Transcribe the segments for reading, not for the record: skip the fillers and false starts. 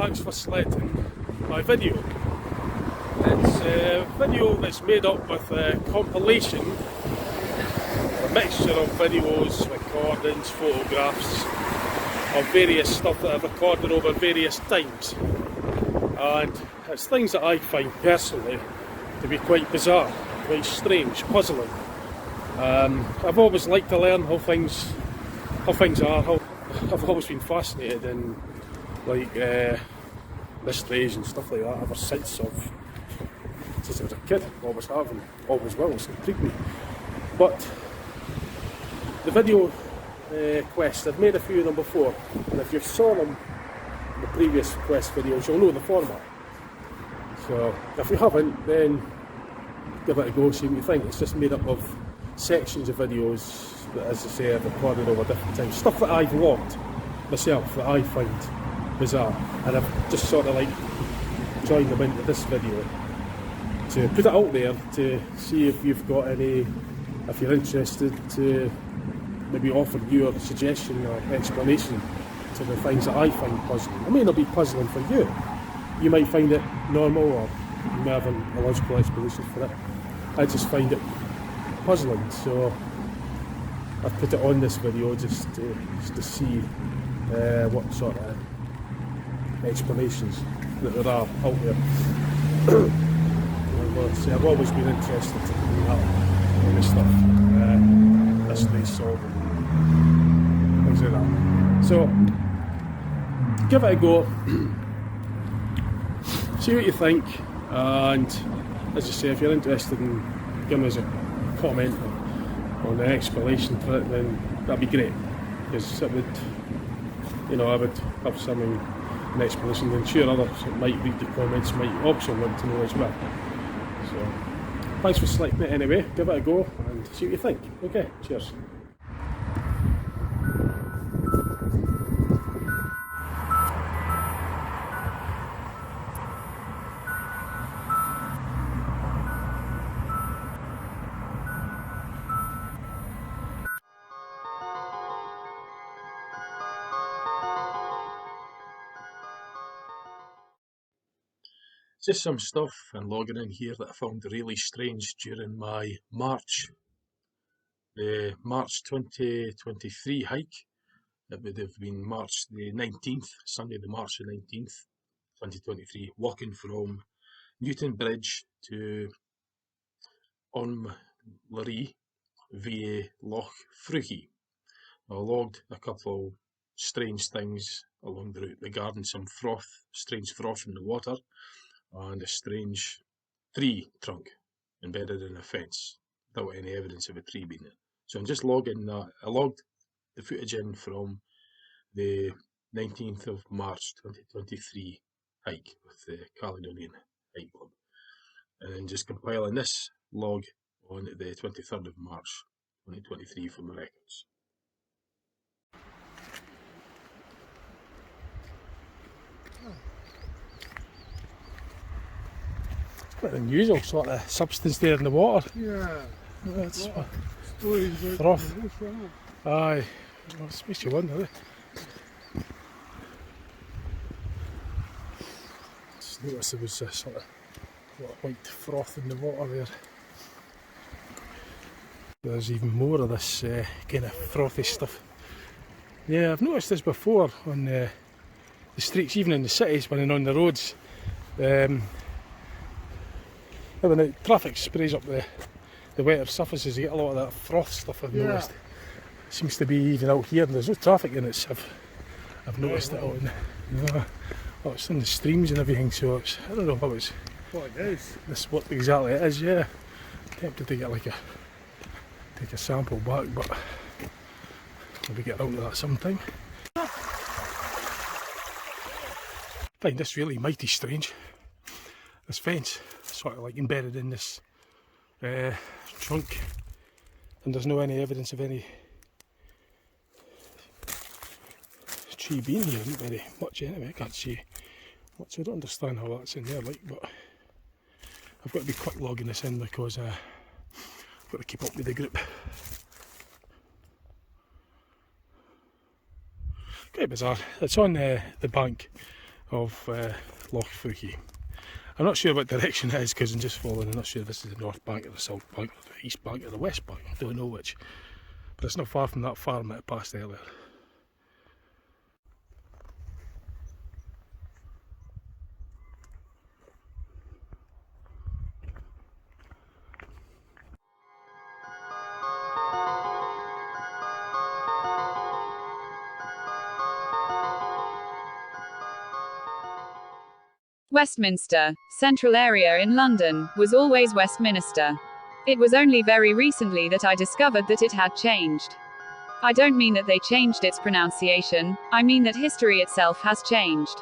thanks for selecting my video. It's a video that's made up with a compilation, a mixture of videos, recordings, photographs of various stuff that I've recorded over various times. And it's things that I find personally to be quite bizarre, quite strange, puzzling. I've always liked to learn how things are. I've always been fascinated in mysteries and stuff like that ever since I was a kid. Always have and always will. It's intrigued me. But the video quests, I've made a few of them before, and if you saw them in the previous quest videos, you'll know the format. So if you haven't, then give it a go, see what you think. It's just made up of sections of videos that, as I say, I've recorded over different times. Stuff that I've logged myself that I find bizarre, and I've just sort of like joined them into this video to put it out there to see if you've got any, if you're interested, to maybe offer your suggestion or explanation to the things that I find puzzling. It may not be puzzling for you. You might find it normal, or you may have a logical explanation for it. I just find it puzzling, so I've put it on this video just to see what sort of explanations that there are out there. I've always been interested in that kind of stuff, mystery solving, things like that. So give it a go, see what you think, and as I say, if you're interested in giving us a comment on the explanation for it, then that'd be great, because it would, I would have something, an explanation, and sure others that might read the comments might also want to know as well. So thanks for selecting it anyway, give it a go and see what you think. Okay, cheers. Just some stuff and logging in here that I found really strange during my the March 2023 hike. It would have been March the 19th, Sunday the March the 19th, 2023, walking from Newton Bridge to Ormlarie via Loch Fruchi. I logged a couple strange things along the route regarding some strange froth in the water, and a strange tree trunk embedded in a fence without any evidence of a tree being there. So I'm just logging that. I logged the footage in from the 19th of March 2023 hike with the Caledonian Hike Club, and then just compiling this log on the 23rd of March 2023 for my records. Quite an unusual sort of substance there in the water. Yeah. That's froth. Aye. Well, it makes you wonder, eh? Just noticed there was a sort of white froth in the water there. There's even more of this kind of frothy stuff. Yeah, I've noticed this before on the streets, even in the cities, when I'm on the roads. When the traffic sprays up the wetter surfaces, you get a lot of that froth stuff, I've noticed. It seems to be even out here, and there's no traffic in it. I've noticed it out in it's in the streams and everything, so I don't know if it's what it is. What exactly it is, yeah. I'm tempted to get take a sample back, but maybe get around to that sometime. I find this really mighty strange. This fence, sort of like embedded in this trunk, and there's no any evidence of any tree being here. Isn't very much anyway. I can't see much. I don't understand how that's in there, but I've got to be quick logging this in because I've got to keep up with the group. Quite bizarre. It's on the bank of Loch Fuji. I'm not sure what direction it is because I'm just following. I'm not sure if this is the north bank or the south bank or the east bank or the west bank. I don't know which. But it's not far from that farm that I passed earlier. Westminster, central area in London, was always Westminster. It was only very recently that I discovered that it had changed. I don't mean that they changed its pronunciation, I mean that history itself has changed.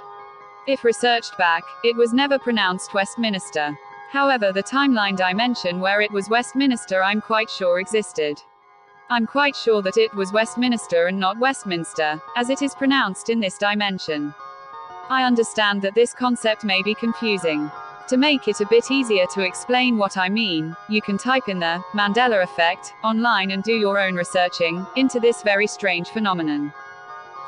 If researched back, it was never pronounced Westminster. However, the timeline dimension where it was Westminster I'm quite sure existed. I'm quite sure that it was Westminster and not Westminster, as it is pronounced in this dimension. I understand that this concept may be confusing. To make it a bit easier to explain what I mean, you can type in the Mandela effect online and do your own researching into this very strange phenomenon.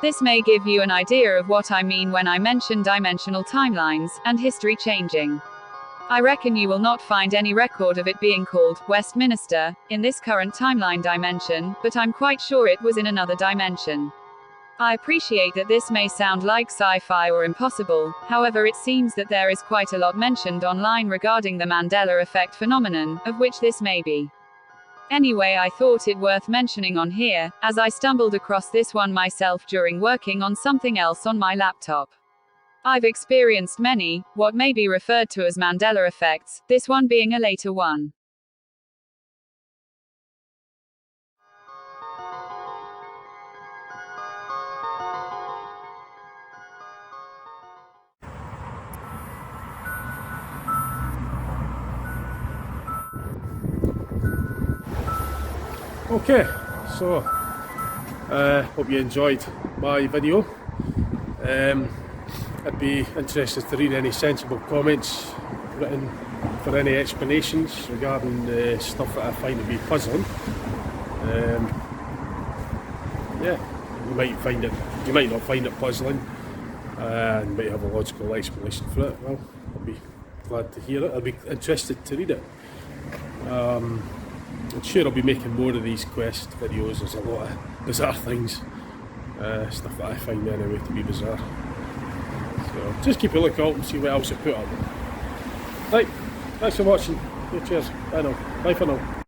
This may give you an idea of what I mean when I mention dimensional timelines and history changing. I reckon you will not find any record of it being called Westminster in this current timeline dimension, but I'm quite sure it was in another dimension. I appreciate that this may sound like sci-fi or impossible, however it seems that there is quite a lot mentioned online regarding the Mandela effect phenomenon, of which this may be. Anyway, I thought it worth mentioning on here, as I stumbled across this one myself during working on something else on my laptop. I've experienced many, what may be referred to as Mandela effects, this one being a later one. Okay, so hope you enjoyed my video. I'd be interested to read any sensible comments written for any explanations regarding the stuff that I find to be puzzling. Yeah, you might not find it puzzling, and might have a logical explanation for it. Well, I'll be glad to hear it. I'll be interested to read it. I'm sure I'll be making more of these quest videos. There's a lot of bizarre things, stuff that I find anyway to be bizarre. So just keep a lookout and see what else I put up. Right, thanks for watching. Cheers. Bye now. Bye for now.